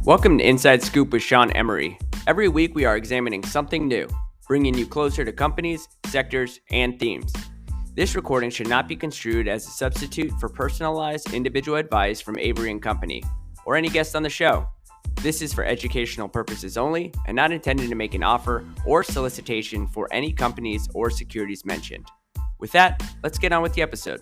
Welcome to Inside Scoop with Sean Emery. Every week we are examining something new, bringing you closer to companies, sectors, and themes. This recording should not be construed as a substitute for personalized individual advice from Avory & Company or any guest on the show. This is for educational purposes only and not intended to make an offer or solicitation for any companies or securities mentioned. With that, let's get on with the episode.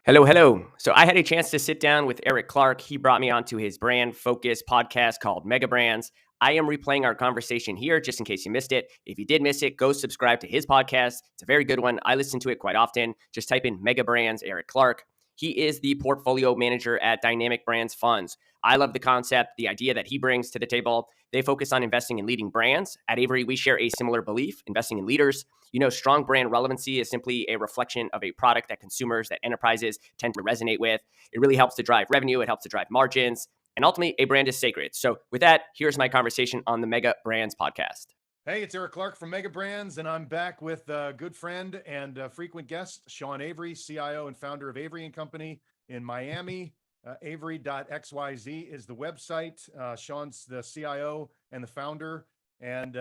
Hello. So I had a chance to sit down with Eric Clark. He brought me onto his brand focus podcast called Mega Brands. I am replaying our conversation here just in case you missed it. If you did miss it, go subscribe to his podcast. It's a very good one. I listen to it quite often. Just type in Mega Brands, Eric Clark. He is the portfolio manager at Dynamic Brands Funds. I love the concept, the idea that he brings to the table. They focus on investing in leading brands. At Avory, we share a similar belief, investing in leaders. You know, strong brand relevancy is simply a reflection of a product that consumers, that enterprises tend to resonate with. It really helps to drive revenue. It helps to drive margins. And ultimately, a brand is sacred. So with that, here's my conversation on the Mega Brands podcast. Hey, it's Eric Clark from Mega Brands, and I'm back with a good friend and frequent guest, Sean Avory, CIO and founder of Avory & Company in Miami. Avory.xyz is the website. Sean's the CIO and the founder, and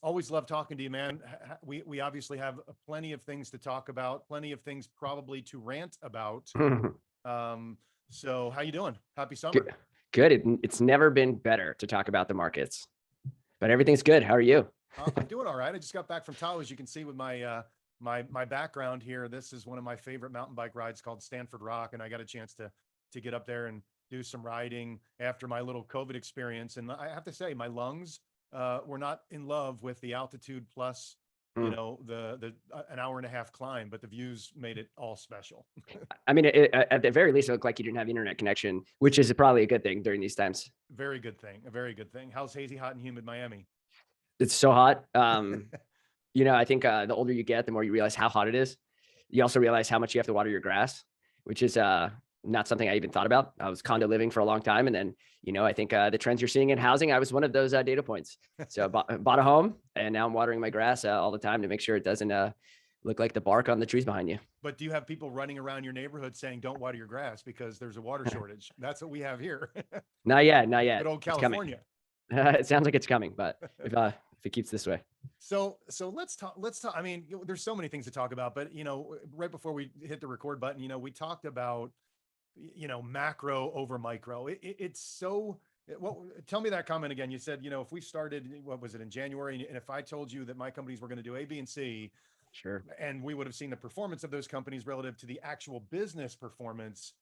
always love talking to you, man. We obviously have plenty of things to talk about, plenty of things probably to rant about. So how you doing? Happy summer. Good. It's never been better to talk about the markets, but everything's good. How are you? I'm doing all right. I just got back from Tahoe, as you can see with my my background here. This is one of my favorite mountain bike rides called Stanford Rock, and I got a chance to get up there and do some riding after my little COVID experience. And I have to say, my lungs were not in love with the altitude plus, you know, the an hour and a half climb, but the views made it all special. I mean, at the very least, it looked like you didn't have internet connection, which is probably a good thing during these times. Very good thing. A very good thing. How's hazy, hot, and humid Miami? It's so hot. You know, I think the older you get, the more you realize how hot it is. You also realize how much you have to water your grass, which is not something I even thought about. I was condo living for a long time. And then, you know, I think the trends you're seeing in housing, I was one of those data points. So I bought a home, and now I'm watering my grass all the time to make sure it doesn't look like the bark on the trees behind you. But do you have people running around your neighborhood saying, don't water your grass because there's a water shortage? That's what we have here. Not yet. Good old California. It sounds like it's coming, but if it keeps this way. So let's talk. I mean, there's so many things to talk about, but, you know, right before we hit the record button, you know, we talked about, you know, macro over micro. It's so, tell me that comment again. You said, you know, if we started, what was it, in January, and if I told you that my companies were going to do A, B, and C, sure, and we would have seen the performance of those companies relative to the actual business performance,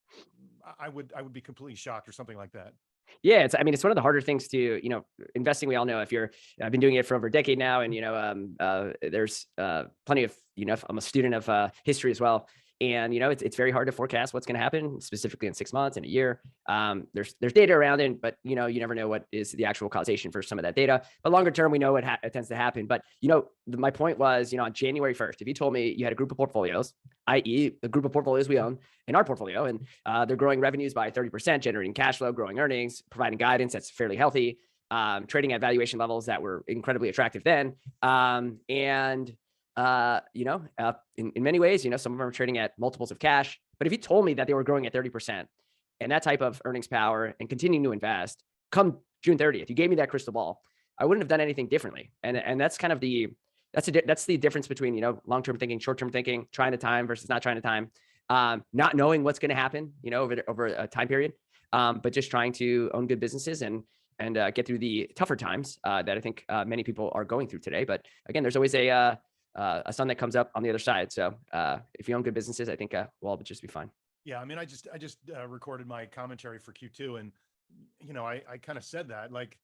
I would be completely shocked or something like that. Yeah, it's one of the harder things to, you know, investing. We all know, I've been doing it for over a decade now. And, you know, there's plenty of, you know, I'm a student of history as well. And, you know, it's very hard to forecast what's going to happen specifically in 6 months, in a year. There's data around it, but, you know, you never know what is the actual causation for some of that data. But longer term, we know it tends to happen. But, you know, my point was, you know, on January 1st, if you told me you had a group of portfolios, i.e. the group of portfolios we own in our portfolio, and they're growing revenues by 30%, generating cash flow, growing earnings, providing guidance that's fairly healthy, trading at valuation levels that were incredibly attractive then. You know, in many ways, you know, some of them are trading at multiples of cash. But if you told me that they were growing at 30% and that type of earnings power and continuing to invest come June 30th, you gave me that crystal ball, I wouldn't have done anything differently. And that's kind of that's the difference between, you know, long-term thinking, short-term thinking, trying to time versus not trying to time, not knowing what's going to happen, you know, over a time period, but just trying to own good businesses and get through the tougher times that I think many people are going through today. But again, there's always a sun that comes up on the other side. So if you own good businesses, I think we'll all just be fine. Yeah, I mean, I just recorded my commentary for Q2, and, you know, I kind of said that, like,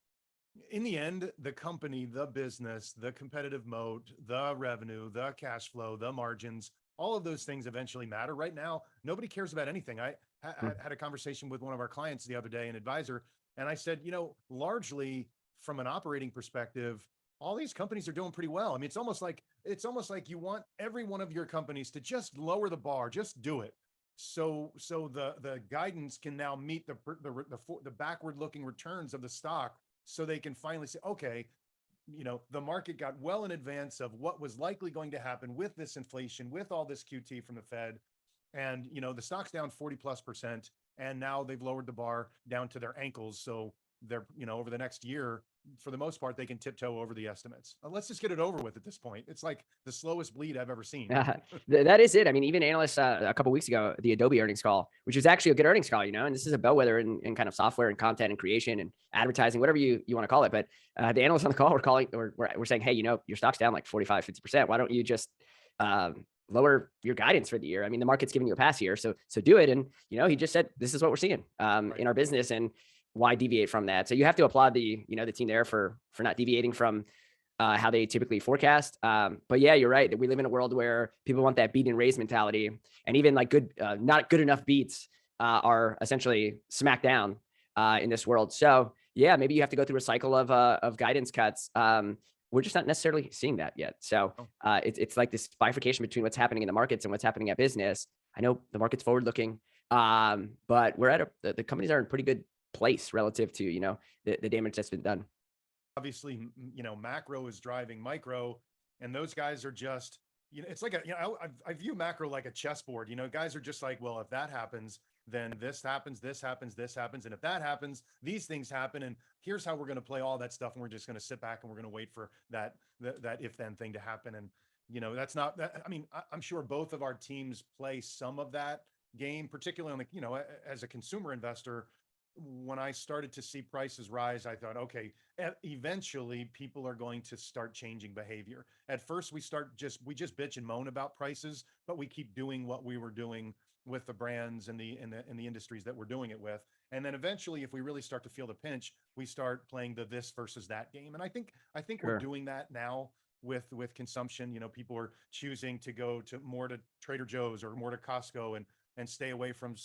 in the end, the company, the business, the competitive moat, the revenue, the cash flow, the margins, all of those things eventually matter. Right now, nobody cares about anything. I had a conversation with one of our clients the other day, an advisor, and I said, you know, largely from an operating perspective, all these companies are doing pretty well. I mean, it's almost like you want every one of your companies to just lower the bar, just do it. So the guidance can now meet the backward looking returns of the stock, so they can finally say, okay, you know, the market got well in advance of what was likely going to happen with this inflation, with all this QT from the Fed. And, you know, the stock's down 40+%. and now they've lowered the bar down to their ankles. So they're, over the next year, for the most part, they can tiptoe over the estimates. Let's just get it over with at this point. It's like the slowest bleed I've ever seen. That is it. I mean, even analysts a couple weeks ago, the Adobe earnings call, which was actually a good earnings call, and this is a bellwether in kind of software and content and creation and advertising, whatever you want to call it. But the analysts on the call were calling, or we're saying, hey, your stock's down like 45, 50%. Why don't you just lower your guidance for the year? I mean, the market's giving you a pass here, so do it. And he just said, this is what we're seeing in our business, and why deviate from that? So you have to applaud the team there for not deviating from how they typically forecast. But yeah, you're right that we live in a world where people want that beat and raise mentality, and even like not good enough beats are essentially smacked down in this world. So yeah, maybe you have to go through a cycle of guidance cuts. We're just not necessarily seeing that yet. So it's like this bifurcation between what's happening in the markets and what's happening at business. I know the market's forward looking, but we're at the companies are in a pretty good place relative to the damage that's been done. Obviously, macro is driving micro, and those guys are just, it's like I view macro like a chessboard. Guys are just like, well, if that happens, then this happens, this happens, this happens, and if that happens, these things happen, and here's how we're going to play all that stuff, and we're just going to sit back and we're going to wait for that if then thing to happen. And that's not that. I mean, I'm sure both of our teams play some of that game, particularly on the as a consumer investor. When I started to see prices rise, I thought, okay, eventually people are going to start changing behavior. At first, we just bitch and moan about prices, but we keep doing what we were doing with the brands and the industries that we're doing it with. And then eventually, if we really start to feel the pinch, we start playing the this versus that game. And I think we're doing that now with consumption. People are choosing to go to more to Trader Joe's or more to Costco and stay away from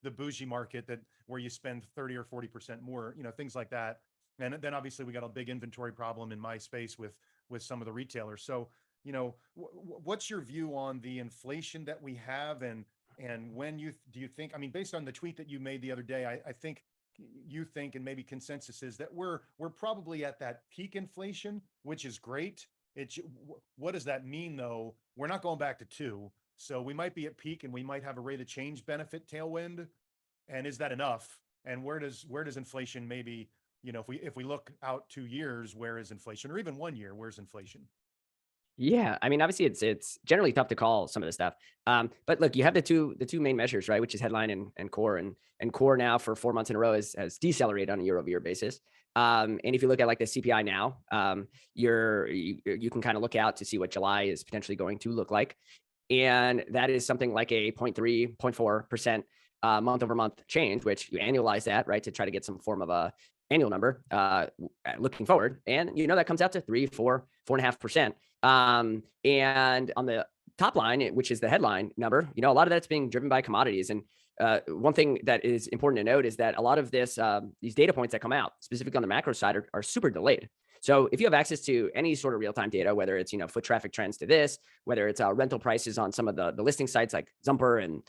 the bougie market where you spend 30 or 40% more, things like that. And then obviously we got a big inventory problem in my space with some of the retailers. So what's your view on the inflation that we have, and when do you think, I mean, based on the tweet that you made the other day, I think you think, and maybe consensus is, that we're probably at that peak inflation, which is great. What does that mean though? We're not going back to 2. So we might be at peak, and we might have a rate of change benefit tailwind. And is that enough? And where does inflation, maybe, if we look out 2 years, where is inflation? Or even 1 year, where's inflation? Yeah, I mean, obviously, it's generally tough to call some of this stuff. But look, you have the two main measures, right? Which is headline and core, and core now for 4 months in a row has decelerated on a year-over-year basis. And if you look at like the CPI now, you can kind of look out to see what July is potentially going to look like, and that is something like a 0.3, 0.4% month over month change, which you annualize that, right, to try to get some form of a annual number looking forward. And that comes out to 3, 4, 4.5%. And on the top line, which is the headline number, a lot of that's being driven by commodities. And one thing that is important to note is that a lot of these data points that come out, specifically on the macro side, are super delayed. So if you have access to any sort of real-time data, whether it's foot traffic trends to this, whether it's rental prices on some of the listing sites like Zumper and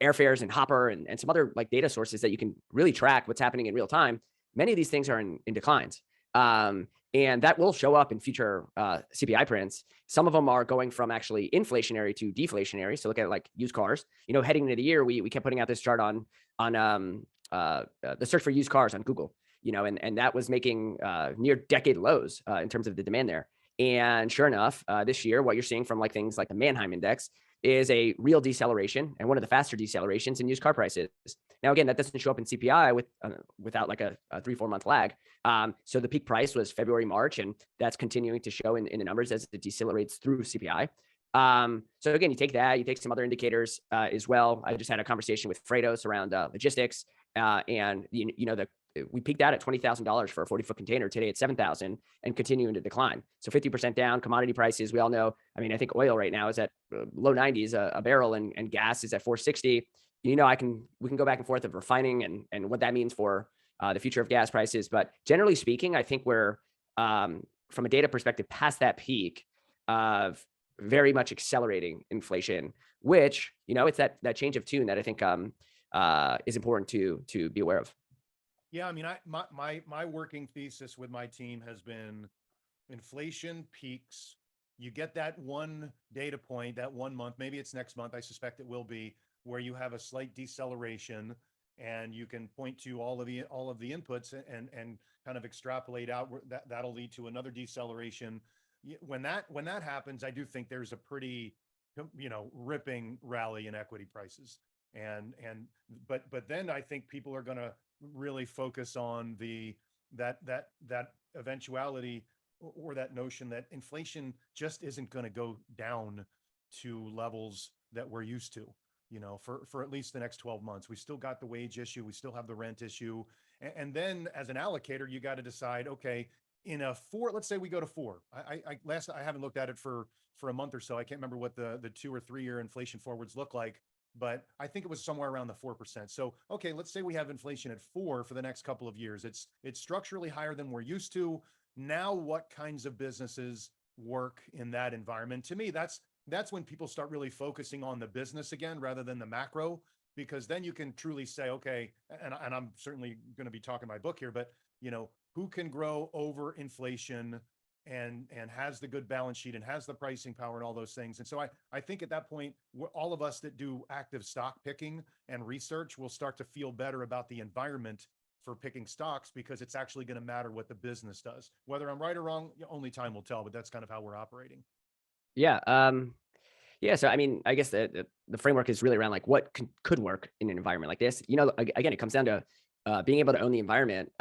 airfares and Hopper and some other like data sources that you can really track what's happening in real time, many of these things are in declines. And that will show up in future CPI prints. Some of them are going from actually inflationary to deflationary. So look at like used cars. Heading into the year, we kept putting out this chart on the search for used cars on Google. And that was making near decade lows in terms of the demand there. And sure enough, this year, what you're seeing from like things like the Manheim Index is a real deceleration, and one of the faster decelerations in used car prices. Now, again, that doesn't show up in CPI without like a 3-4 month lag. So the peak price was February, March, and that's continuing to show in the numbers as it decelerates through CPI. So again, you take some other indicators as well. I just had a conversation with Freightos around logistics, and we peaked out at $20,000 for a 40-foot container. Today it's $7,000 and continuing to decline. So 50% down. Commodity prices, we all know. I mean, I think oil right now is at low 90s a barrel, and gas is at 460. We can go back and forth of refining and what that means for the future of gas prices. But generally speaking, I think we're from a data perspective past that peak of very much accelerating inflation, which it's that change of tune that I think is important to be aware of. Yeah, I mean, my working thesis with my team has been inflation peaks. You get that one data point, that 1 month, maybe it's next month. I suspect it will be. where you have a slight deceleration, and you can point to all of the inputs and kind of extrapolate out where that'll lead to another deceleration. When that happens, I do think there's a pretty ripping rally in equity prices. But then I think people are going to really focus on that eventuality, or that notion that inflation just isn't going to go down to levels that we're used to, for at least the next 12 months. We still got the wage issue, we still have the rent issue. And then as an allocator, you got to decide, okay, in a four, let's say we go to four. I haven't looked at it for a month or so. I can't remember what the 2 or 3 year inflation forwards look like, but I think it was somewhere around the 4%. So, okay, let's say we have inflation at 4 for the next couple of years. It's structurally higher than we're used to. Now, what kinds of businesses work in that environment? To me, that's when people start really focusing on the business again, rather than the macro, because then you can truly say, okay, and I'm certainly going to be talking my book here, but who can grow over inflation and has the good balance sheet and has the pricing power and all those things. And so I think at that point, all of us that do active stock picking and research will start to feel better about the environment for picking stocks, because it's actually going to matter what the business does. Whether I'm right or wrong, only time will tell, but that's kind of how we're operating. Yeah. Yeah. So, I mean, I guess the framework is really around like what could work in an environment like this. Again, it comes down to being able to own the environment.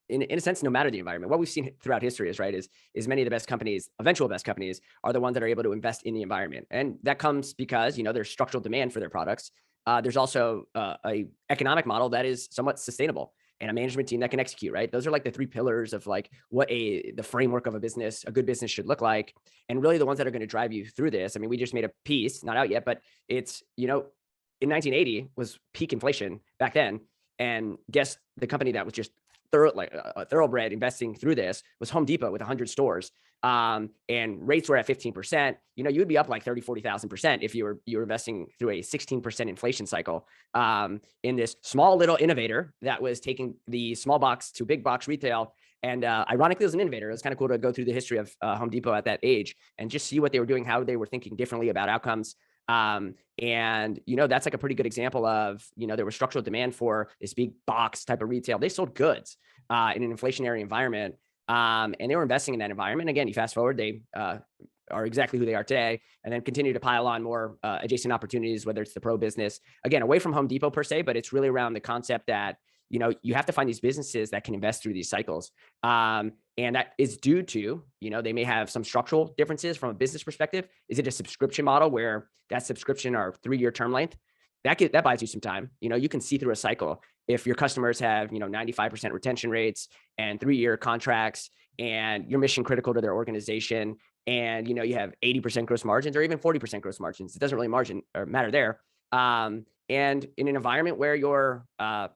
In a sense, no matter the environment. What we've seen throughout history is many of the best companies, eventual best companies, are the ones that are able to invest in the environment, and that comes because there's structural demand for their products. There's also a economic model that is somewhat sustainable, and a management team that can execute. Right, those are like the three pillars of like what the framework of a good business should look like, and really the ones that are going to drive you through this. I mean, we just made a piece, not out yet, but it's in 1980 was peak inflation back then, and guess the company that was just thoroughbred investing through this was Home Depot with 100 stores. And rates were at 15%. You would be up like 40,000% if you were investing through a 16% inflation cycle, in this small little innovator that was taking the small box to big box retail. And ironically, as an innovator, it's kind of cool to go through the history of Home Depot at that age and just see what they were doing, how they were thinking differently about outcomes. And that's like a pretty good example of, there was structural demand for this big box type of retail. They sold goods in an inflationary environment, and they were investing in that environment. Again, you fast forward, they are exactly who they are today, and then continue to pile on more adjacent opportunities, whether it's the pro business, again, away from Home Depot per se, but it's really around the concept that you have to find these businesses that can invest through these cycles. And that is due to, they may have some structural differences from a business perspective. Is it a subscription model where that subscription are 3-year term length? That buys you some time. You can see through a cycle. If your customers have, 95% retention rates and 3-year contracts, and you're mission critical to their organization, and, you have 80% gross margins or even 40% gross margins, it doesn't really matter there. And in an environment where your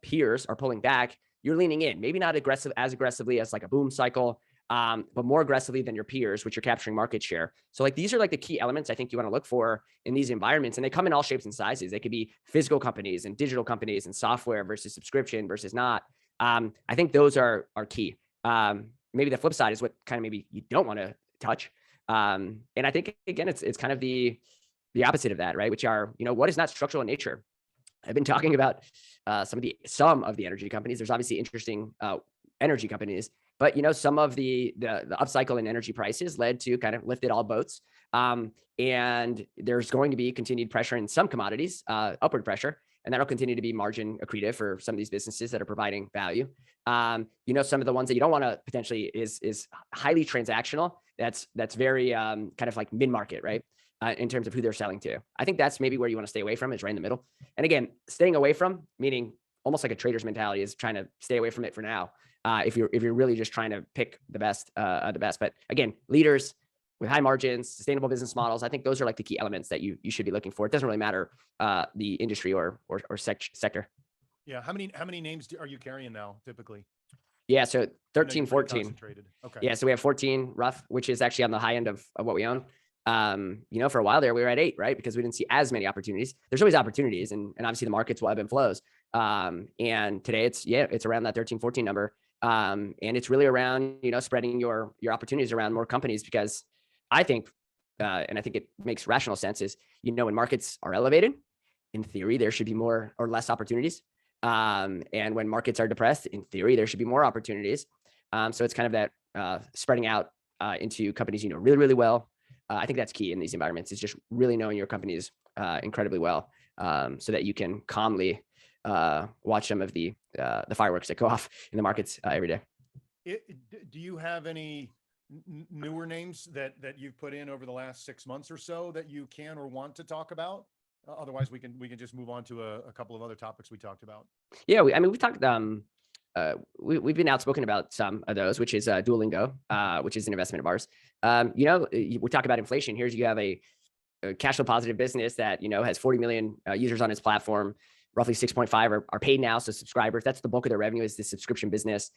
peers are pulling back, you're leaning in, maybe not as aggressively as like a boom cycle, but more aggressively than your peers, which you're capturing market share. So like these are like the key elements I think you want to look for in these environments, and they come in all shapes and sizes. They could be physical companies and digital companies and software versus subscription versus not. I think those are key. Maybe the flip side is what kind of maybe you don't want to touch. And I think again, it's kind of the opposite of that, right? Which are, what is not structural in nature. I've been talking about some of the energy companies. There's obviously interesting energy companies, but some of the upcycle in energy prices led to kind of lifted all boats. And there's going to be continued pressure in some commodities, upward pressure, and that'll continue to be margin accretive for some of these businesses that are providing value. Some of the ones that you don't want to potentially is highly transactional. That's very kind of like mid-market, right? In terms of who they're selling to. I think that's maybe where you want to stay away from, is right in the middle. And again, staying away from, meaning almost like a trader's mentality, is trying to stay away from it for now. If you're really just trying to pick the best. But again, leaders with high margins, sustainable business models, I think those are like the key elements that you should be looking for. It doesn't really matter the industry or sector. Yeah. How many names are you carrying now typically? Yeah. So 13, 14. Okay. Yeah. So we have 14 rough, which is actually on the high end of what we own. For a while there, we were at 8, right? Because we didn't see as many opportunities. There's always opportunities, and obviously the markets will ebb and flows. And today it's around that 13, 14 number. And it's really around, spreading your opportunities around more companies, because I think, and I think it makes rational sense, is, when markets are elevated, in theory, there should be more or less opportunities. And when markets are depressed, in theory, there should be more opportunities. So it's kind of that spreading out into companies you know really, really well. I think that's key in these environments, is just really knowing your companies incredibly well, so that you can calmly watch some of the fireworks that go off in the markets every day. Do you have any newer names that you've put in over the last 6 months or so that you can or want to talk about? Otherwise, we can just move on to a couple of other topics we talked about. Yeah, I mean, we've talked. We've been outspoken about some of those, which is Duolingo, which is an investment of ours. We talk about inflation. Here's you have a cash flow positive business that has 40 million users on its platform. Roughly 6.5 are paid now, so subscribers. That's the bulk of their revenue, is the subscription business.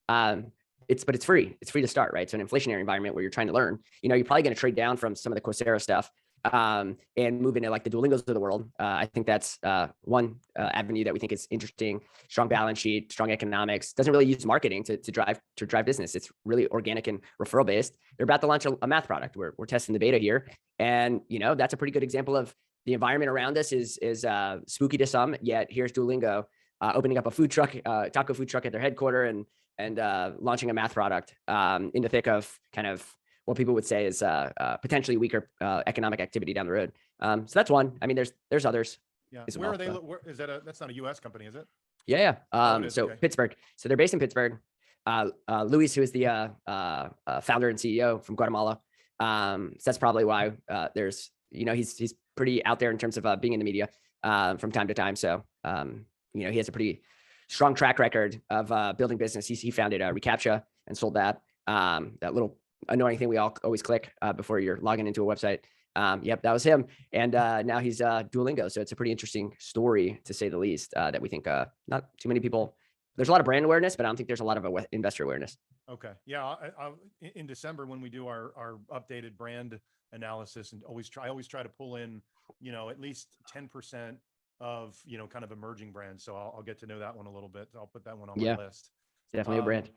But it's free. It's free to start, right? So an inflationary environment where you're trying to learn, you're probably going to trade down from some of the Coursera stuff and move into like the Duolingos of the world. I think that's one avenue that we think is interesting. Strong balance sheet, strong economics. Doesn't really use marketing to drive business. It's really organic and referral based. They're about to launch a math product. We're testing the beta here, and that's a pretty good example of the environment around us is spooky to some. Yet here's Duolingo opening up a food truck, taco food truck at their headquarters, and launching a math product in the thick of kind of what people would say is potentially weaker economic activity down the road. So that's one. I mean, there's others. Yeah. Where are they? Is that that's not a U.S. company, is it? Yeah. So okay. Pittsburgh. So they're based in Pittsburgh. Luis, who is the founder and CEO from Guatemala. So that's probably why there's, he's pretty out there in terms of being in the media from time to time. So, he has a pretty strong track record of building business. He founded Recaptcha and sold that. That little annoying thing we all always click before you're logging into a website. Yep, that was him. And now he's Duolingo. So it's a pretty interesting story, to say the least, that we think not too many people. There's a lot of brand awareness, but I don't think there's a lot of investor awareness. Okay. Yeah. In December, when we do our updated brand analysis, and I always try to pull in, at least 10% of, kind of emerging brands. So I'll get to know that one a little bit. I'll put that one on my list. Definitely a brand.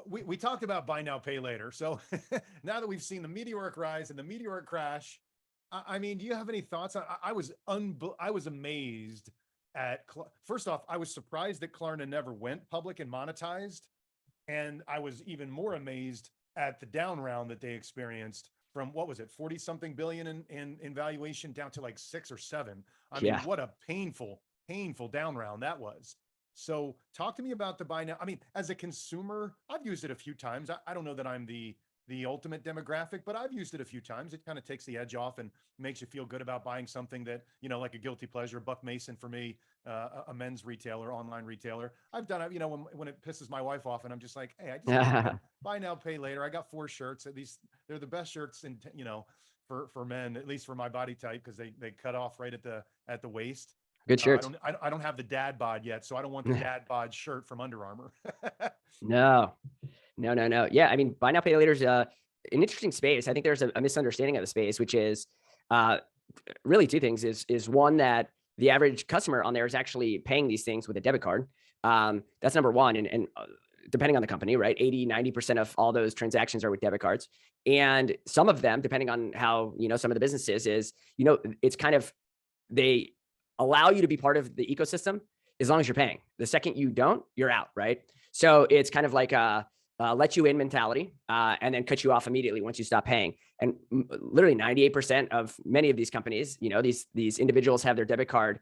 We talked about buy now, pay later. So now that we've seen the meteoric rise and the meteoric crash, I mean, do you have any thoughts? I was amazed at, first off, I was surprised that Klarna never went public and monetized. And I was even more amazed at the down round that they experienced from, what was it, 40 something billion in valuation down to like 6 or 7. I mean, what a painful down round that was. So talk to me about the buy now. I mean, as a consumer, I've used it a few times. I don't know that I'm the ultimate demographic, but I've used it a few times. It kind of takes the edge off and makes you feel good about buying something that, like a guilty pleasure. Buck Mason for me, a men's retailer, online retailer. I've done it, when it pisses my wife off and I'm just like, hey, I just buy now, pay later. I got 4 shirts. At least they're the best shirts in, for men, at least for my body type, because they cut off right at the waist. Good shirts. I don't have the dad bod yet, so I don't want the dad bod shirt from Under Armour. No. Yeah, I mean, buy now, pay later is an interesting space. I think there's a misunderstanding of the space, which is really two things. Is one, that the average customer on there is actually paying these things with a debit card. That's number one. And depending on the company, right, 80-90% of all those transactions are with debit cards. And some of them, depending on how, some of the businesses is, it's kind of, they allow you to be part of the ecosystem as long as you're paying. The second you don't, you're out, right? So it's kind of like a let you in mentality, and then cut you off immediately once you stop paying. And literally 98% of many of these companies, these individuals have their debit card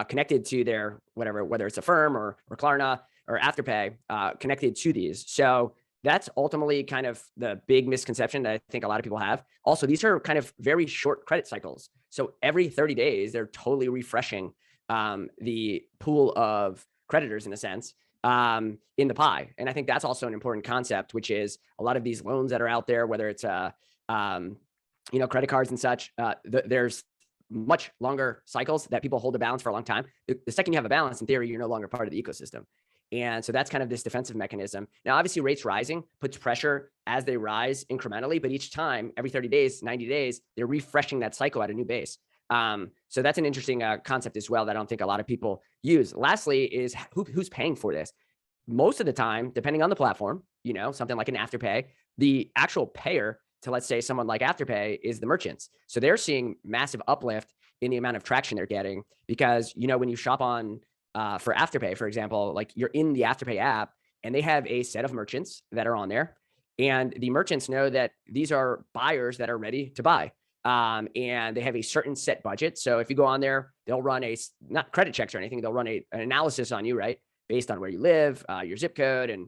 connected to their whatever, whether it's a firm or Klarna or Afterpay, connected to these. So that's ultimately kind of the big misconception that I think a lot of people have. Also, these are kind of very short credit cycles. So every 30 days, they're totally refreshing the pool of creditors, in a sense, in the pie. And I think that's also an important concept, which is a lot of these loans that are out there, whether it's credit cards and such, there's much longer cycles that people hold a balance for a long time. The second you have a balance, in theory, you're no longer part of the ecosystem. And so that's kind of this defensive mechanism. Now, obviously, rates rising puts pressure as they rise incrementally, but each time, every 30 days, 90 days, they're refreshing that cycle at a new base. So that's an interesting concept as well that I don't think a lot of people use. Lastly is who's paying for this? Most of the time, depending on the platform, something like an Afterpay, the actual payer to, let's say, someone like Afterpay is the merchants. So they're seeing massive uplift in the amount of traction they're getting, because, when you shop on for Afterpay, for example, like you're in the Afterpay app and they have a set of merchants that are on there, and the merchants know that these are buyers that are ready to buy. And they have a certain set budget. So if you go on there, they'll run not credit checks or anything. They'll run an analysis on you, right? Based on where you live, your zip code, and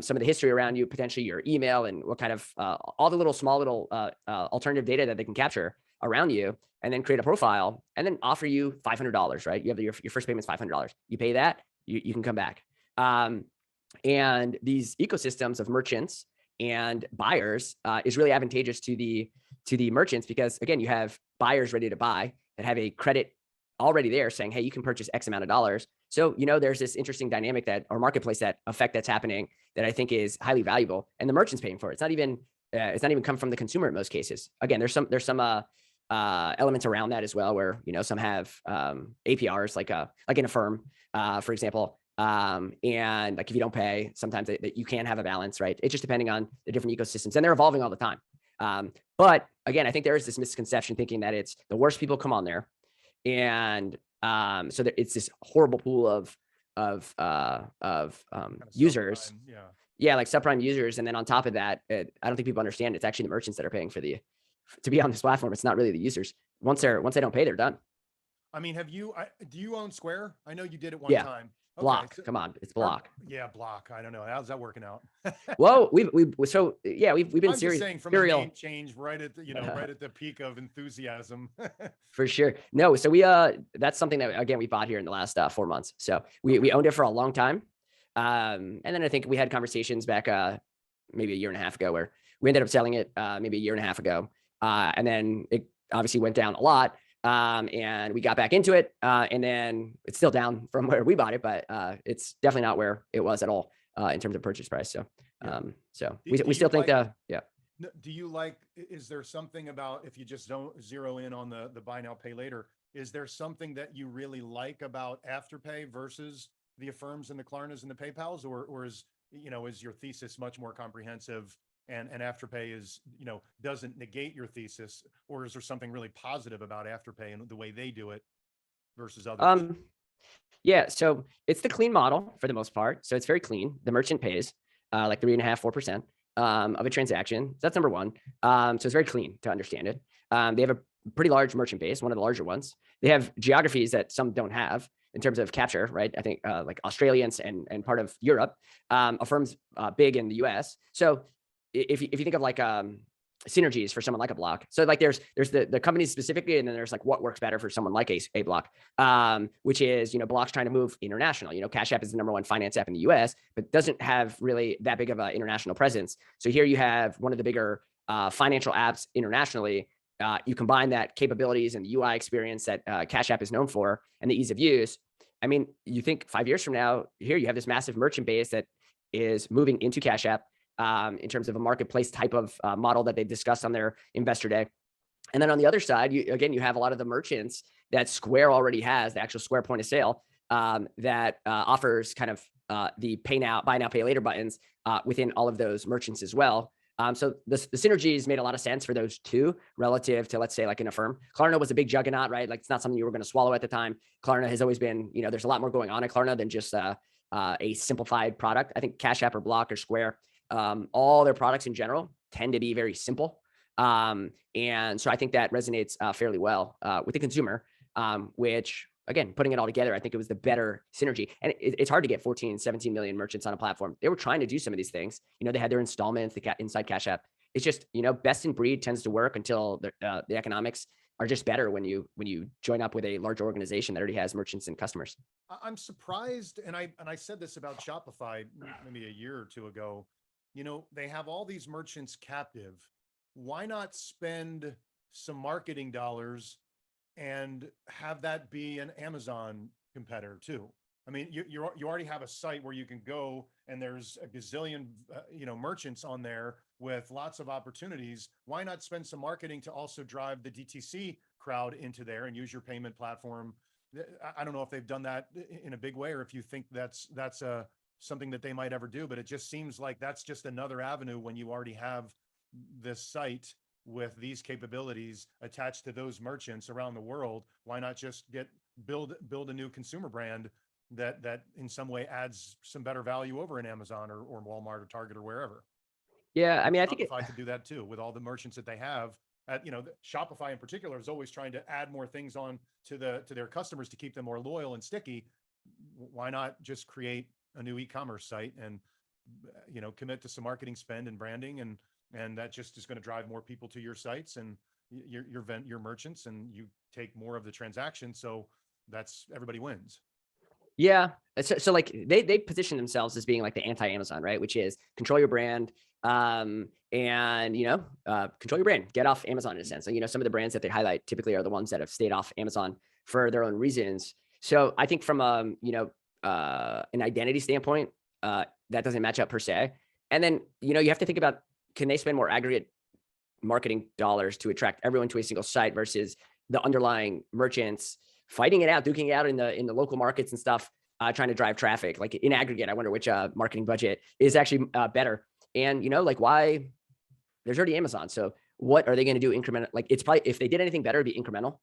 some of the history around you, potentially your email, and what kind of all the small little alternative data that they can capture around you, and then create a profile and then offer you $500, right? You have your first payment's $500. You pay that, you can come back. And these ecosystems of merchants and buyers is really advantageous to the merchants, because again, you have buyers ready to buy that have a credit already there saying, hey, you can purchase X amount of dollars. So, there's this interesting dynamic or marketplace effect that's happening that I think is highly valuable, and the merchant's paying for it. It's not even come from the consumer in most cases. Again, there's some elements around that as well, where, some have APRs, like in a firm, for example. And like if you don't pay, sometimes that you can have a balance, right? It's just depending on the different ecosystems, and they're evolving all the time. But again, I think there is this misconception thinking that it's the worst people come on there, and so that it's this horrible pool of users. Yeah, like subprime users, and then on top of that, I don't think people understand it's actually the merchants that are paying to be on this platform. It's not really the users. Once they don't pay, they're done. I mean, do you own Square? I know you did it one Yeah. time. Block. Okay, so, Come on, it's Block. yeah, Block. I don't know. How's that working out? Well, we've been I'm just saying, from a name change right at the, right at the peak of enthusiasm. For sure. No, so that's something that, again, we bought here in the last 4 months. So we owned it for a long time. And then I think we had conversations back maybe a year and a half ago, where we ended up selling it maybe a year and a half ago. And then it obviously went down a lot. And we got back into it. And then it's still down from where we bought it, but it's definitely not where it was at all in terms of purchase price. So, we still think yeah. Do you is there something about, if you just don't zero in on the buy now, pay later, is there something that you really like about Afterpay versus the Affirms and the Klarnas and the PayPals, or is your thesis much more comprehensive, and Afterpay is, doesn't negate your thesis, or is there something really positive about Afterpay and the way they do it versus others? Yeah, so it's the clean model for the most part. So it's very clean. The merchant pays like 3.5%, 4% of a transaction. That's number one. So it's very clean to understand it. They have a pretty large merchant base, one of the larger ones. They have geographies that some don't have in terms of capture, right? I think like Australians and part of Europe. Affirm's big in the US. So if you think of like synergies for someone like a Block. So like there's the companies specifically, and then there's like what works better for someone like a Block, which is, Block's trying to move international. Cash App is the number one finance app in the US, but doesn't have really that big of an international presence. So here you have one of the bigger financial apps internationally. You combine that capabilities and the UI experience that Cash App is known for, and the ease of use. I mean, you think 5 years from now, here you have this massive merchant base that is moving into Cash App in terms of a marketplace type of model that they discussed on their investor day. And then on the other side, you have a lot of the merchants that Square already has, the actual Square point of sale that offers kind of the buy now, pay later buttons within all of those merchants as well. So the synergies made a lot of sense for those two relative to, let's say, like in Affirm. Klarna was a big juggernaut, right? Like it's not something you were going to swallow at the time. Klarna has always been, there's a lot more going on at Klarna than just a simplified product. I think Cash App or Block or Square, all their products in general tend to be very simple. And so I think that resonates fairly well with the consumer, which, again, putting it all together, I think it was the better synergy. And it's hard to get 14, 17 million merchants on a platform. They were trying to do some of these things. They had their installments, inside Cash App. It's just, best in breed tends to work until the economics are just better when you join up with a large organization that already has merchants and customers. I'm surprised, and I said this about Shopify maybe a year or two ago. They have all these merchants captive. Why not spend some marketing dollars and have that be an Amazon competitor too? I mean, you already have a site where you can go, and there's a gazillion merchants on there with lots of opportunities. Why not spend some marketing to also drive the DTC crowd into there and use your payment platform? I don't know if they've done that in a big way, or if you think that's something that they might ever do, but it just seems like that's just another avenue when you already have this site with these capabilities attached to those merchants around the world, why not just build a new consumer brand that in some way adds some better value over in Amazon or Walmart or Target or wherever? Yeah, I And mean, I think Shopify could do that too with all the merchants that they have. Shopify in particular is always trying to add more things on to their customers to keep them more loyal and sticky. Why not just create a new e-commerce site and commit to some marketing spend and branding, and that just is going to drive more people to your sites and your merchants, and you take more of the transaction. So that's everybody wins. Yeah. So like they position themselves as being like the anti-Amazon, right? Which is control your brand, and control your brand, get off Amazon in a sense. And some of the brands that they highlight typically are the ones that have stayed off Amazon for their own reasons. So I think from an identity standpoint, that doesn't match up per se. And then you have to think about, can they spend more aggregate marketing dollars to attract everyone to a single site versus the underlying merchants fighting it out, duking it out in the local markets and stuff, trying to drive traffic. Like in aggregate, I wonder which marketing budget is actually better. And like why? There's already Amazon, so what are they going to do incremental? Like it's probably, if they did anything better, it'd be incremental.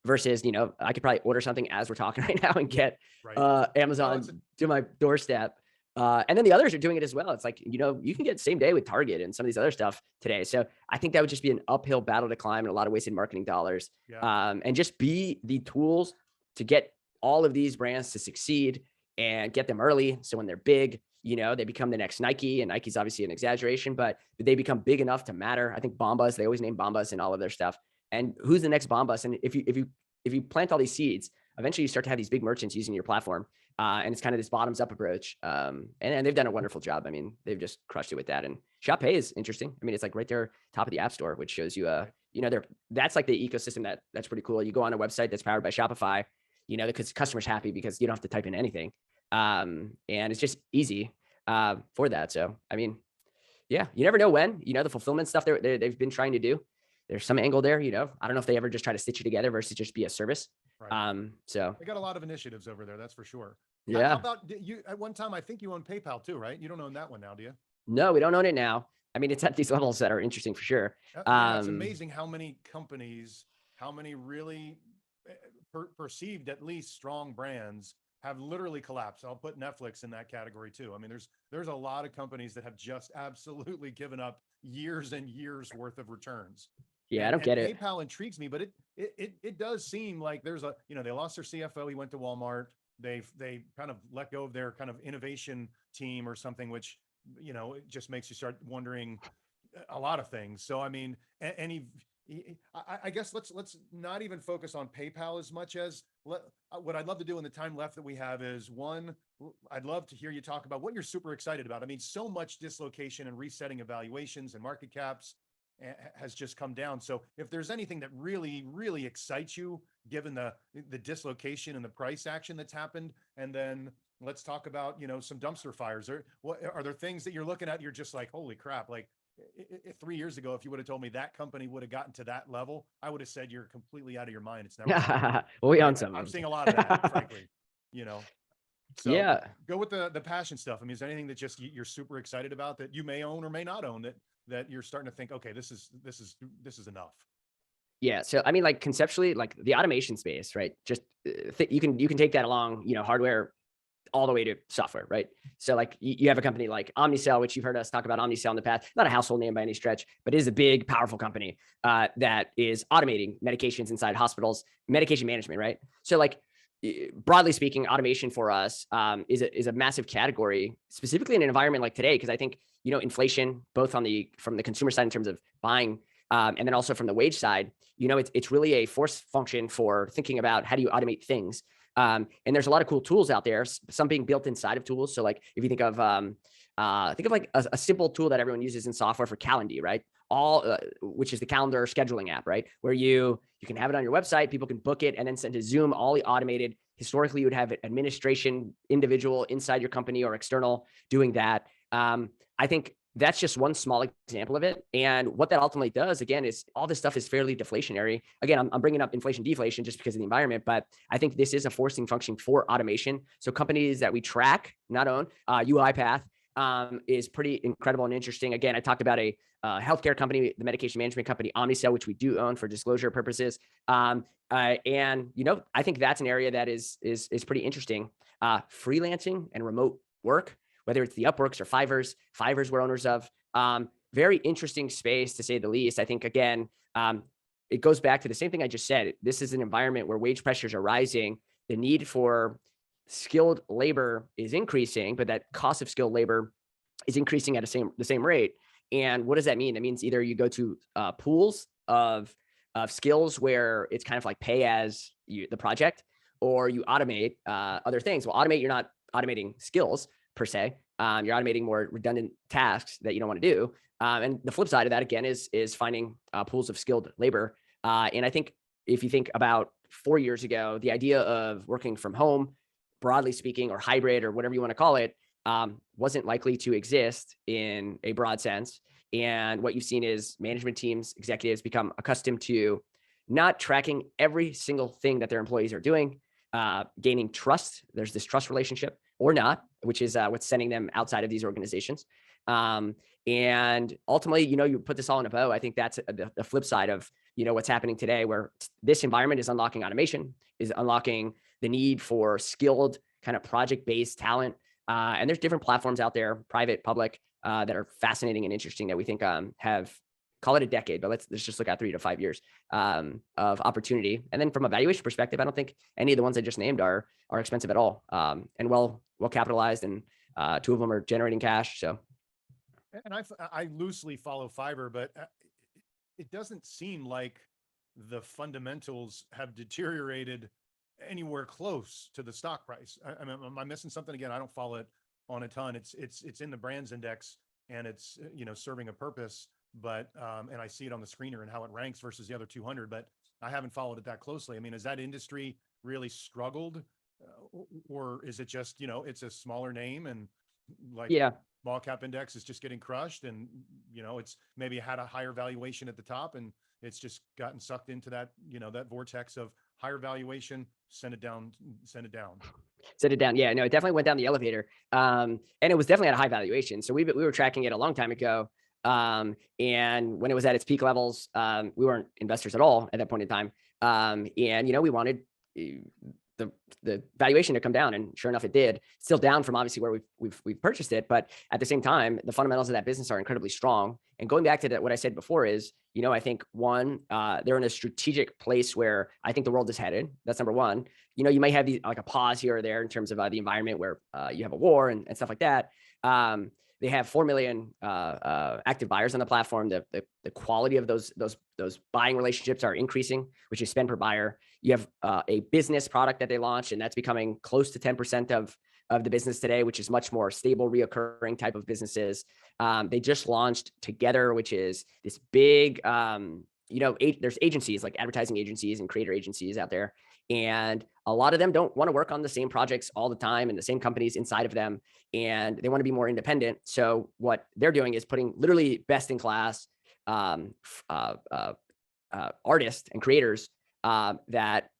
Versus I could probably order something as we're talking right now and get Amazon to my doorstep. And then the others are doing it as well. It's like, you can get same day with Target and some of these other stuff today. So I think that would just be an uphill battle to climb and a lot of wasted marketing dollars. Yeah. And just be the tools to get all of these brands to succeed and get them early. So when they're big, they become the next Nike, and Nike's obviously an exaggeration, but they become big enough to matter. I think Bombas, they always name Bombas in all of their stuff. And who's the next Bombas? And if you plant all these seeds, eventually you start to have these big merchants using your platform. And it's kind of this bottoms up approach. And they've done a wonderful job. I mean, they've just crushed it with that. And Shop Pay is interesting. I mean, it's like right there, top of the App Store, which shows you, that's like the ecosystem that's pretty cool. You go on a website that's powered by Shopify, because customers happy because you don't have to type in anything. And it's just easy for that. So, I mean, yeah, you never know when, the fulfillment stuff they've been trying to do. There's some angle there, I don't know if they ever just try to stitch it together versus just be a service. Right. So they got a lot of initiatives over there, that's for sure. Yeah. How about you? At one time, I think you owned PayPal too, right? You don't own that one now, do you? No, we don't own it now. I mean, it's at these levels that are interesting for sure. It's amazing how many companies, how many really perceived at least strong brands have literally collapsed. I'll put Netflix in that category too. I mean, there's a lot of companies that have just absolutely given up years and years worth of returns. Yeah, I don't get it. PayPal intrigues me, but it does seem like there's they lost their CFO. He went to Walmart. They kind of let go of their kind of innovation team or something, which, it just makes you start wondering a lot of things. So, I mean, I guess let's not even focus on PayPal as much as what I'd love to do in the time left that we have is, one, I'd love to hear you talk about what you're super excited about. I mean, so much dislocation and resetting evaluations and market caps has just come down. So if there's anything that really, really excites you, given the dislocation and the price action that's happened, and then let's talk about, some dumpster fires. Are there things that you're looking at, you're just like, holy crap, like 3 years ago, if you would have told me that company would have gotten to that level, I would have said you're completely out of your mind. It's never. Well, we own some. I'm seeing a lot of that, frankly. So yeah, go with the passion stuff. I mean, is there anything that just you're super excited about that you may own or may not own that you're starting to think, okay, this is enough? Yeah. So, I mean, like conceptually, like the automation space, right? Just you can take that along, hardware all the way to software, right? So like you have a company like Omnicell, which you've heard us talk about Omnicell in the past, not a household name by any stretch, but it is a big, powerful company that is automating medications inside hospitals, medication management, right? So like broadly speaking, automation for us is a massive category, specifically in an environment like today, because I think, inflation, both from the consumer side in terms of buying, and then also from the wage side, it's really a force function for thinking about how do you automate things. And there's a lot of cool tools out there, some being built inside of tools. So like if you think of like a simple tool that everyone uses in software for Calendly, right? Which is the calendar scheduling app, right? Where you can have it on your website, people can book it and then send to Zoom, all the automated. Historically, you would have an administration individual inside your company or external doing that. I think that's just one small example of it. And what that ultimately does, again, is all this stuff is fairly deflationary. Again, I'm bringing up inflation, deflation just because of the environment, but I think this is a forcing function for automation. So companies that we track, not own, UiPath, is pretty incredible and interesting. Again, I talked about a healthcare company, the medication management company, Omnicell, which we do own for disclosure purposes. And I think that's an area that is pretty interesting. Freelancing and remote work, whether it's the Upworks or Fiverr's we're owners of. Very interesting space to say the least. I think again, it goes back to the same thing I just said. This is an environment where wage pressures are rising. The need for skilled labor is increasing, but that cost of skilled labor is increasing at the same rate. And what does that mean? That means either you go to pools of skills where it's kind of like pay as the project, or you automate other things. Well, automate, you're not automating skills per se. You're automating more redundant tasks that you don't want to do. And the flip side of that, again, is finding pools of skilled labor. And I think if you think about 4 years ago, the idea of working from home, broadly speaking, or hybrid, or whatever you want to call it, wasn't likely to exist in a broad sense. And what you've seen is management teams, executives become accustomed to not tracking every single thing that their employees are doing, gaining trust. There's this trust relationship or not, which is what's sending them outside of these organizations. And ultimately, you put this all in a bow. I think that's the flip side of, what's happening today, where this environment is unlocking automation, is unlocking the need for skilled kind of project-based talent. And there's different platforms out there, private, public, that are fascinating and interesting that we think have, call it a decade, but let's just look at 3 to 5 years of opportunity. And then from a valuation perspective, I don't think any of the ones I just named are expensive at all, and well capitalized, and 2 of them are generating cash. So, and I loosely follow Fiverr, but it doesn't seem like the fundamentals have deteriorated anywhere close to the stock price. I mean, am I missing something? Again, I don't follow it on a ton. It's in the brands index, and it's serving a purpose. But and I see it on the screener and how it ranks versus the other 200. But I haven't followed it that closely. I mean, has that industry really struggled, or is it just it's a smaller name, and like yeah. small cap index is just getting crushed, and it's maybe had a higher valuation at the top, and it's just gotten sucked into that that vortex of higher valuation, send it down. Set it down. Yeah, no, it definitely went down the elevator. And it was definitely at a high valuation. So we were tracking it a long time ago. And when it was at its peak levels, we weren't investors at all at that point in time. And we wanted the valuation to come down, and sure enough, it did. Still down from obviously where we've purchased it, but at the same time, the fundamentals of that business are incredibly strong. And going back to what I said before is, I think one, they're in a strategic place where I think the world is headed. That's number one. You might have these like a pause here or there in terms of the environment where you have a war and stuff like that. They have 4 million active buyers on the platform. The quality of those buying relationships are increasing, which is spend per buyer. You have a business product that they launched, and that's becoming close to 10% of the business today, which is much more stable, reoccurring type of businesses. They just launched Together, which is this big, there's agencies like advertising agencies and creator agencies out there. And a lot of them don't want to work on the same projects all the time and the same companies inside of them. And they want to be more independent. So what they're doing is putting literally best in class artists and creators that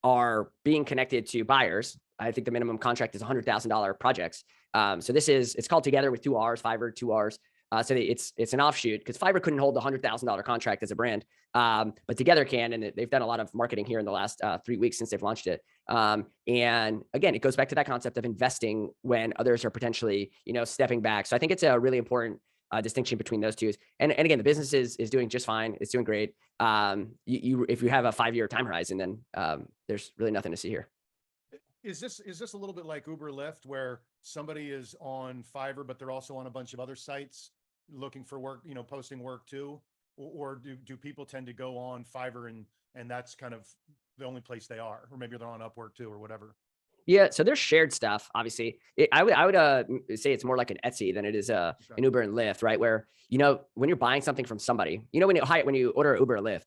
are being connected to buyers. I think the minimum contract is $100,000 projects. So it's called Together with 2 R's, Fiverr, 2 R's. So it's an offshoot, because Fiverr couldn't hold the $100,000 contract as a brand, but Together can, and they've done a lot of marketing here in the last 3 weeks since they've launched it. And again, it goes back to that concept of investing when others are potentially stepping back. So I think it's a really important distinction between those two. And again, the business is doing just fine. It's doing great. If you have a 5-year time horizon, then there's really nothing to see here. Is this a little bit like Uber, Lyft, where somebody is on Fiverr, but they're also on a bunch of other sites looking for work, posting work too? Or do people tend to go on Fiverr and that's kind of the only place they are, or maybe they're on Upwork too, or whatever? Yeah, so there's shared stuff. Obviously, I would say it's more like an Etsy than it is an Uber and Lyft, right? Where when you're buying something from somebody, when you order an Uber or Lyft,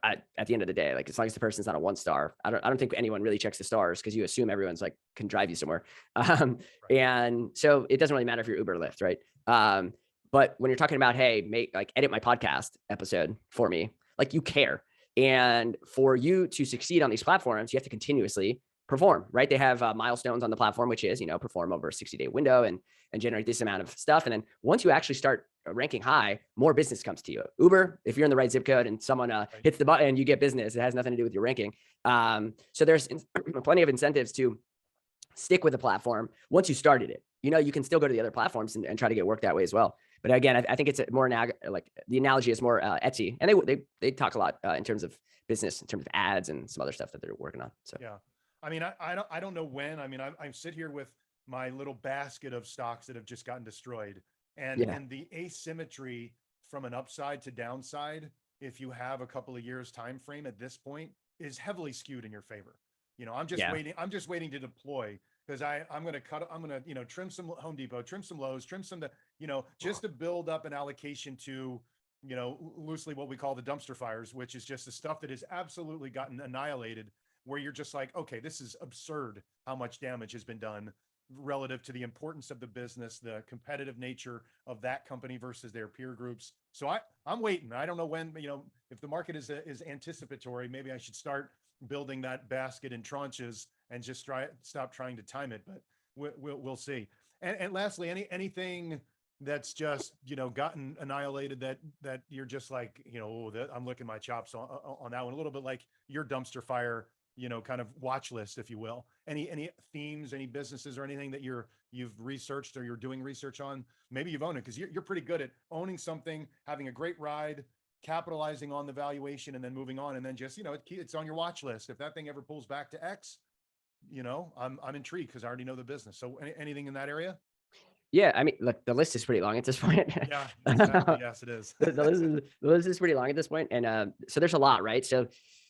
at the end of the day, like as long as the person's not a 1-star, I don't think anyone really checks the stars, because you assume everyone's like can drive you somewhere. And so it doesn't really matter if you're Uber or Lyft, right? But when you're talking about, hey, edit my podcast episode for me, like you care. And for you to succeed on these platforms, you have to continuously perform, right? They have milestones on the platform, which is, perform over a 60-day window and generate this amount of stuff. And then once you actually start ranking high, more business comes to you. Uber, if you're in the right zip code and someone Right. hits the button, you get business. It has nothing to do with your ranking. So there's plenty of incentives to stick with the platform once you started it. You can still go to the other platforms and try to get work that way as well. But again, I think it's more like the analogy is more Etsy, and they talk a lot in terms of business, in terms of ads and some other stuff that they're working on. So Yeah. I mean, I don't know when. I mean, I sit here with my little basket of stocks that have just gotten destroyed, yeah, and the asymmetry from an upside to downside, if you have a couple of years time frame at this point, is heavily skewed in your favor. I'm just yeah, waiting. I'm just waiting to deploy because I'm going to cut. I'm going to trim some Home Depot, trim some Lowe's, trim some just to build up an allocation to loosely what we call the dumpster fires, which is just the stuff that has absolutely gotten annihilated, where you're just like, okay, this is absurd how much damage has been done relative to the importance of the business, the competitive nature of that company versus their peer groups. So I'm waiting. I don't know when, if the market is anticipatory, maybe I should start building that basket in tranches and just stop trying to time it, but we'll see. And lastly, anything that's just gotten annihilated that you're just like I'm licking my chops on that one, a little bit like your dumpster fire kind of watch list, if you will. Any themes, any businesses or anything that you've researched or you're doing research on? Maybe you've owned it because you're pretty good at owning something, having a great ride, capitalizing on the valuation, and then moving on, and then just it's on your watch list. If that thing ever pulls back to X, I'm intrigued because I already know the business. So anything in that area? yeah. I mean, look, the list is pretty long at this point. Yeah, exactly. Yes, it is. The list is pretty long at this point, and so there's a lot, right? So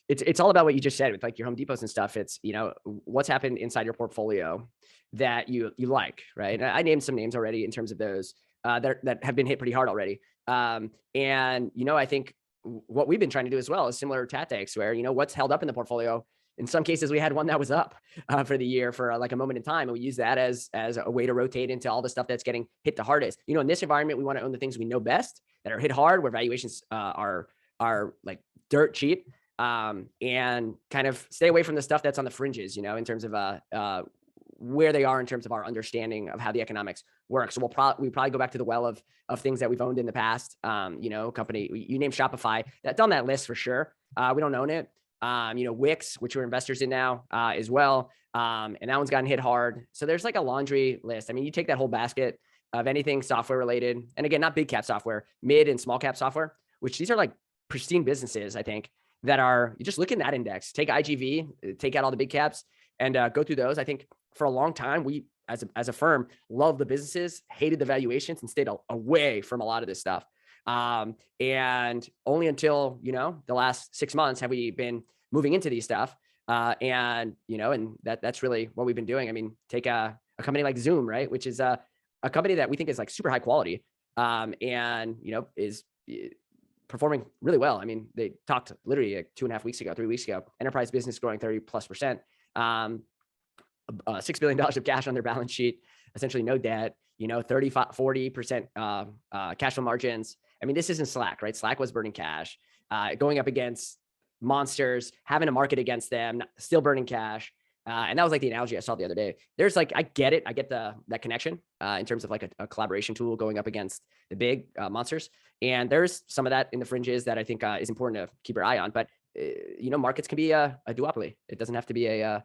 it's all about what you just said with like your Home Depots and stuff. It's what's happened inside your portfolio that you like, right? And I named some names already in terms of those that have been hit pretty hard already. And I think what we've been trying to do as well is similar tactics where what's held up in the portfolio. In some cases, we had one that was up for the year for like a moment in time, and we use that as a way to rotate into all the stuff that's getting hit the hardest. In this environment, we want to own the things we know best that are hit hard, where valuations are like dirt cheap, and kind of stay away from the stuff that's on the fringes. In terms of where they are in terms of our understanding of how the economics work. So we probably go back to the well of things that we've owned in the past. Company you named Shopify, that's on that list for sure. We don't own it. Wix, which we're investors in now, as well. And that one's gotten hit hard. So there's like a laundry list. I mean, you take that whole basket of anything software related, and again, not big cap software, mid and small cap software, which these are like pristine businesses, I think, that are, you just look in that index, take IGV, take out all the big caps and go through those. I think for a long time, we as a firm loved the businesses, hated the valuations, and stayed away from a lot of this stuff. And only until, the last 6 months have we been moving into these stuff. And that's really what we've been doing. I mean, take a company like Zoom, right? Which is a company that we think is like super high quality, and, is performing really well. I mean, they talked literally like 2.5 weeks ago, 3 weeks ago, enterprise business growing 30+%, $6 billion of cash on their balance sheet, essentially no debt, 40% cash flow margins. I mean, this isn't Slack, right? Slack was burning cash, going up against monsters, having a market against them, still burning cash. And that was like the analogy I saw the other day. There's like, I get it. I get that connection in terms of like a collaboration tool going up against the big monsters. And there's some of that in the fringes that I think is important to keep your eye on. But, markets can be a duopoly. It doesn't have to be a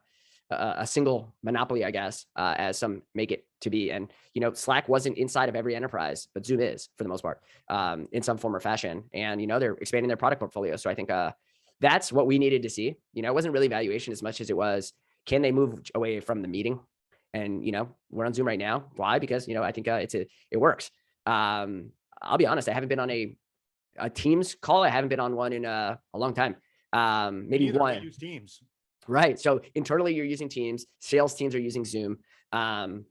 single monopoly, I guess, as some make it to be. And, Slack wasn't inside of every enterprise, but Zoom is for the most part, in some form or fashion. And, they're expanding their product portfolio. So I think that's what we needed to see. It wasn't really valuation as much as it was, can they move away from the meeting? And, we're on Zoom right now. Why? Because, I think it works. I'll be honest, I haven't been on a Teams call. I haven't been on one in a long time. Maybe one. We use Teams. Right. So internally, you're using Teams. Sales teams are using Zoom. And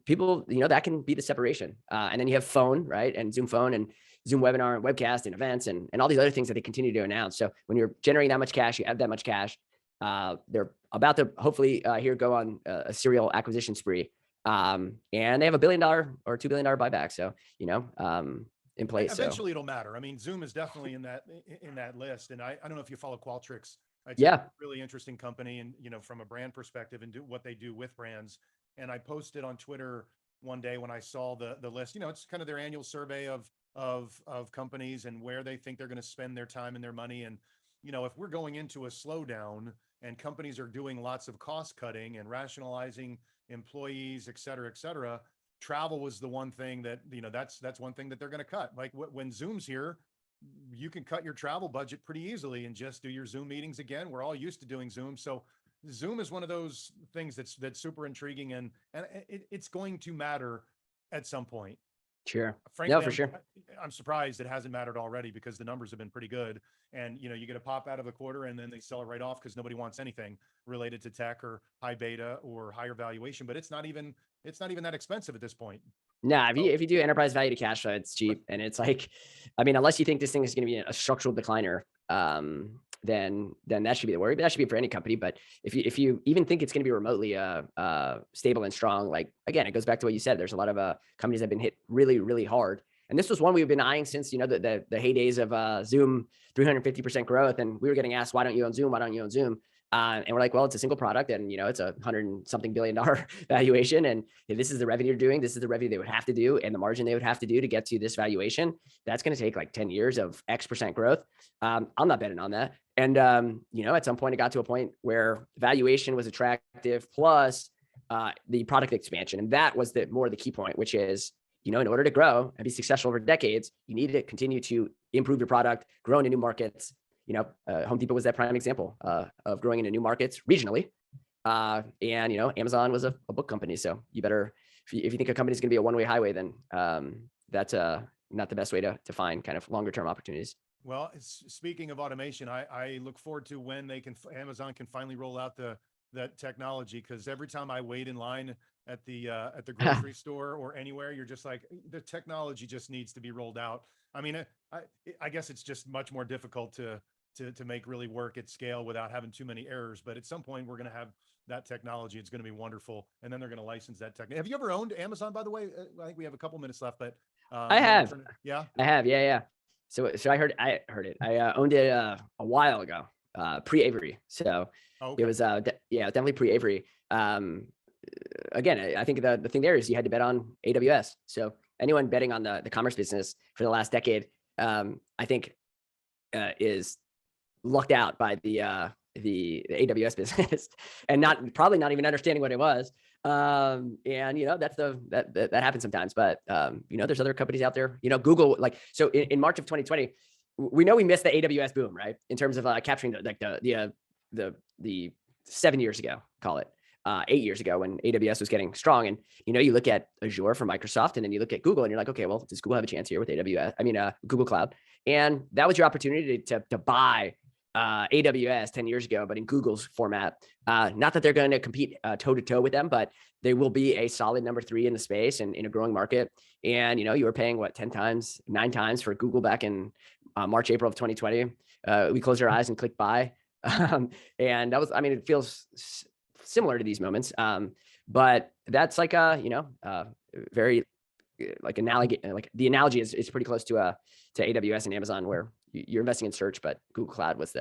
people, that can be the separation. And then you have phone, right? And Zoom phone and Zoom webinar and webcast and events and all these other things that they continue to announce. So when you're generating that much cash, you have that much cash. They're about to hopefully here go on a serial acquisition spree. And they have $1 billion or $2 billion buyback. So, in place. Eventually it'll matter. I mean, Zoom is definitely in that list. And I don't know if you follow Qualtrics. It's a Yeah. really interesting company, and from a brand perspective, and do what they do with brands. And I posted on Twitter one day when I saw the list. It's kind of their annual survey of companies and where they think they're going to spend their time and their money. And if we're going into a slowdown and companies are doing lots of cost cutting and rationalizing employees, et cetera, travel was the one thing that that's one thing that they're going to cut. Like when Zoom's here, you can cut your travel budget pretty easily and just do your Zoom meetings again. We're all used to doing Zoom. So Zoom is one of those things that's super intriguing, and it's going to matter at some point. Sure. No, Frankly, for sure. I'm surprised it hasn't mattered already, because the numbers have been pretty good. And you get a pop out of a quarter and then they sell it right off because nobody wants anything related to tech or high beta or higher valuation. But it's not even that expensive at this point. Nah, if you So if you do enterprise value to cash flow, it's cheap, and it's like, I mean, unless you think this thing is going to be a structural decliner, then that should be the worry. But that should be for any company. But if you even think it's going to be remotely stable and strong, like, again, it goes back to what you said. There's a lot of companies that have been hit really, really hard, and this was one we've been eyeing since the heydays of Zoom 350% growth, and we were getting asked, why don't you own Zoom? Why don't you own Zoom? And we're like, well, it's a single product, and it's $100-something billion valuation, and this is the revenue you're doing. This is the revenue they would have to do, and the margin they would have to do to get to this valuation. That's going to take like 10 years of X% growth. I'm not betting on that. And at some point, it got to a point where valuation was attractive, plus the product expansion, and that was more the key point, which is, in order to grow and be successful over decades, you need to continue to improve your product, grow into new markets. Home Depot was that prime example of growing into new markets regionally. And Amazon was a book company. So you better, if you think a company is going to be a one-way highway, then that's not the best way to find kind of longer-term opportunities. Well, speaking of automation, I look forward to when Amazon can finally roll out that technology, because every time I wait in line at the grocery store or anywhere, you're just like, the technology just needs to be rolled out. I mean, I guess it's just much more difficult to make really work at scale without having too many errors. But at some point, we're going to have that technology. It's going to be wonderful, and then they're going to license that technology. Have you ever owned Amazon, by the way? I think we have a couple minutes left, but I have. Yeah. I have. Yeah, yeah. So I heard it. I owned it a while ago, pre-Avory. So Okay. it was definitely pre-Avory. Again, I think the thing there is you had to bet on AWS. So anyone betting on the commerce business for the last decade, I think is lucked out by the AWS business and probably not even understanding what it was. And that happens sometimes, but there's other companies out there, Google, like, so in March of 2020, we know we missed the AWS boom, right? In terms of capturing the 7 years ago, call it 8 years ago, when AWS was getting strong. And you look at Azure from Microsoft, and then you look at Google, and you're like, okay, well, does Google have a chance here with Google Cloud? And that was your opportunity to buy AWS 10 years ago, but in Google's format. Not that they're going to compete toe to toe with them, but they will be a solid number 3 in the space and in a growing market. And you were paying 10 times, 9 times for Google back in March, April of 2020. We closed our eyes and clicked buy. And that was, it feels similar to these moments. But that's like very like analogy. Like the analogy is pretty close to AWS and Amazon, where you're investing in search, but Google Cloud was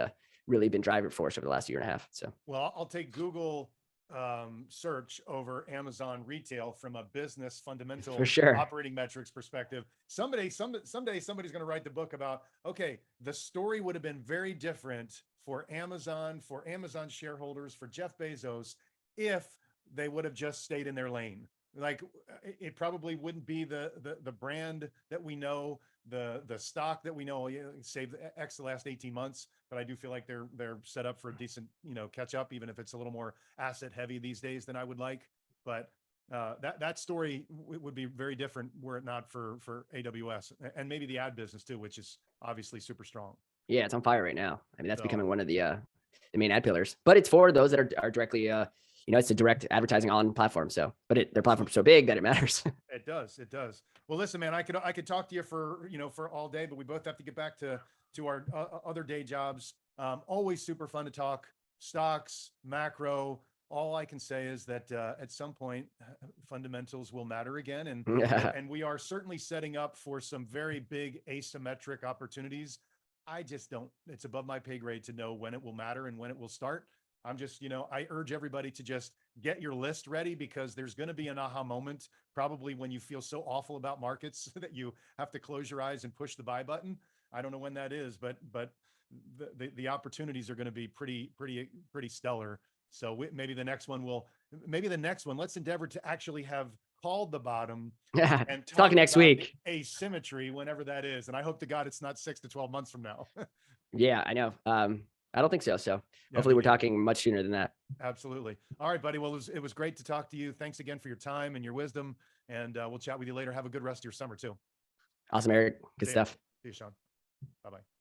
really been driving force over the last year and a half. So, well, I'll take Google search over Amazon retail from a business fundamental for sure, operating metrics perspective. Someday somebody's going to write the book about, okay, the story would have been very different for Amazon shareholders, for Jeff Bezos, if they would have just stayed in their lane. Like, it probably wouldn't be the brand that we know, the stock that we know, save X the last 18 months. But I do feel like they're set up for a decent, catch up, even if it's a little more asset heavy these days than I would like. But that story would be very different were it not for AWS and maybe the ad business too, which is obviously super strong. Yeah, it's on fire right now. That's becoming one of the main ad pillars. But it's for those that are directly it's a direct advertising on platform. So, but their platform's so big that it matters. It does. Well, listen, man, I could talk to you for all day, but we both have to get back to our other day jobs. Always super fun to talk stocks, macro. All I can say is that at some point, fundamentals will matter again, and we are certainly setting up for some very big asymmetric opportunities I just don't, it's above my pay grade to know when it will matter and when it will start. I'm just, I urge everybody to just get your list ready, because there's going to be an aha moment, probably when you feel so awful about markets that you have to close your eyes and push the buy button. I don't know when that is, but the opportunities are going to be pretty stellar. So maybe the next one let's endeavor to actually have called the bottom and Talk talk next about the week. asymmetry whenever that is. And I hope to God it's not 6 to 12 months from now. Yeah, I know. I don't think so. So Yeah, hopefully me we're neither. talking much sooner than that. Absolutely. All right, buddy. Well, it was great to talk to you. Thanks again for your time and your wisdom. And we'll chat with you later. Have a good rest of your summer too. Awesome, Eric. Good See ya. stuff. See you, Sean. Bye-bye.